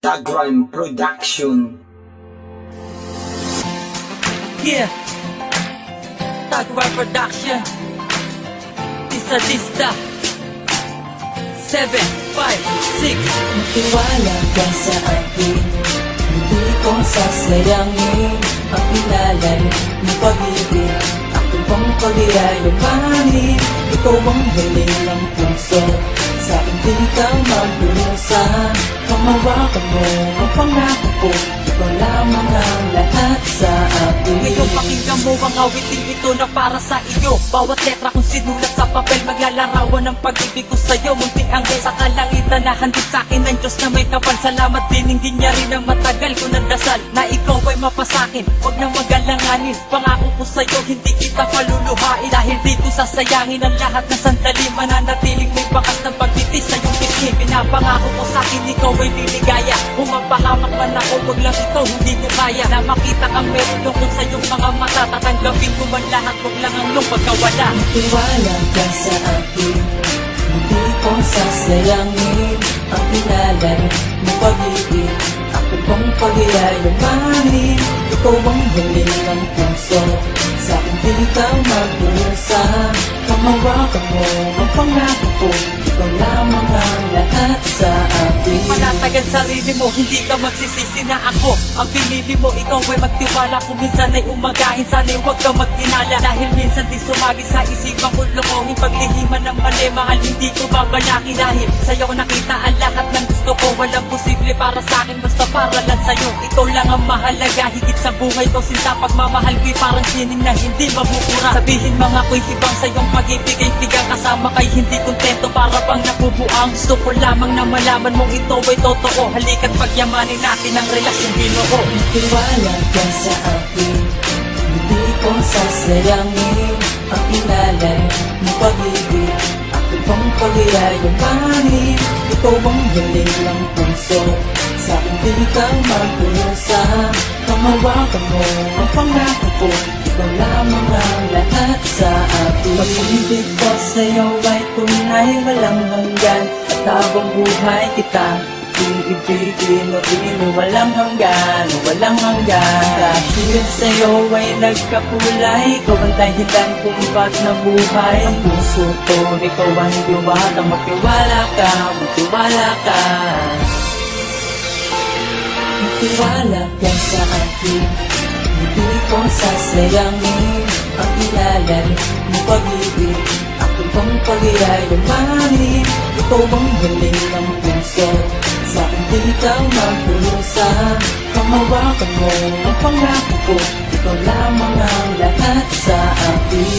Tagrime Production. Yeah, Tagrime Production. Dista 7, 5, 6. Magtiwala ka sa akin, hindi ko sasayangin ang ilalay ng pag-ibig. Ako bang pag-iayamanin, ikaw ang hiling ng puso. Sa hindi ka magdusa, kamawakan mo ang pangako ko. Ikaw lamang ang lahat sa akin. Ngayon pakinggan mo ang awiting ito na para sa iyo. Bawat letra kong sinulat sa papel, maglalarawan ng pag-ibig ko sa'yo. Munting anggay sa kalangitan na handog sa'kin ng Diyos na may kapal. Salamat din, hindi niya rin ang matagal ko nagdasal na ikaw ay mapasakin, huwag na magalanganin. Pangako ko sa'yo, hindi kita paluluhain. Dahil dito sasayangin ang lahat na sandali. Mananatiling may bakas ng pagtitis sa iyong pisngi. Pinapangako ko sa'kin, ikaw ay liligaya. Kung mapahamak man ako, huwag lang ikaw, hindi mo kaya. Na makita kang meron lungkot sa iyong mga mata. Tatanggapin ko man lahat, huwag lang ang iyong pagkawala. Magtiwala ka sa akin, hindi ko sasayangin ang ilalay ng pag-ibig. Ako bang pag-iayamanin, ikaw ang hiling ng puso. Sa hindi ka magdusa, kamawakan mo ang pangako ko. Ikaw lamang ang lahat sa akin. Panatagan sarili mo, hindi ka magsisisi na ako ang pinili mo. Ikaw ay magtiwala, kung minsan ay umagahin, sana'y huwag ka mag-inala. Dahil minsan di sumagi sa isipan ko lokohin, paglihiman ng mali, mahal hindi ko babalaki. Dahil sa'yo ko nakita ang lahat ng gusto ko. Walang posible para sa'kin, basta para lang sa'yo. Ikaw lang ang mahalaga, higit sa buhay ko. Sinta pagmamahal ko'y parang sining na hindi mabubura. Sabihin mga ko'y hibang sa'yong pag-ibig ay tigang. Kasama kay hindi kontento, para pang nabubuang. Gusto ko lamang na malaman mong ito ay totoo. Halika't pagyamanin natin ang relasyon, Ginoo. Magtiwala ka sa akin, hindi ko sasayangin ang ilalay ng pag-ibig. Ako bang pag-iayamanin, ikaw ang hiling ng puso. Sa hindi ka magdusa, kamawakan mo ang pangako ko. Ikaw lamang ang lahat sa akin. Pag-ibig ko sa'yo ay tunay, walang hanggan. At habang buhay kita, iibigin mo rin walang hanggan, walang hanggan. Dahil sa'yo ay nagkakulay, ikaw ang dahilan kung ba't nabuhay ang puso ko. Ikaw ang diwata, magtiwala ka, magtiwala ka. Magtiwala ka sa akin, hindi ko sasayangin ang ilalay ng pag-ibig. Ako bang pag-iayamanin, ikaw ang hiling ng puso. Sa hindi ka magdusa, kamawakan mo ang pangako ko. Ikaw lamang ang lahat sa akin.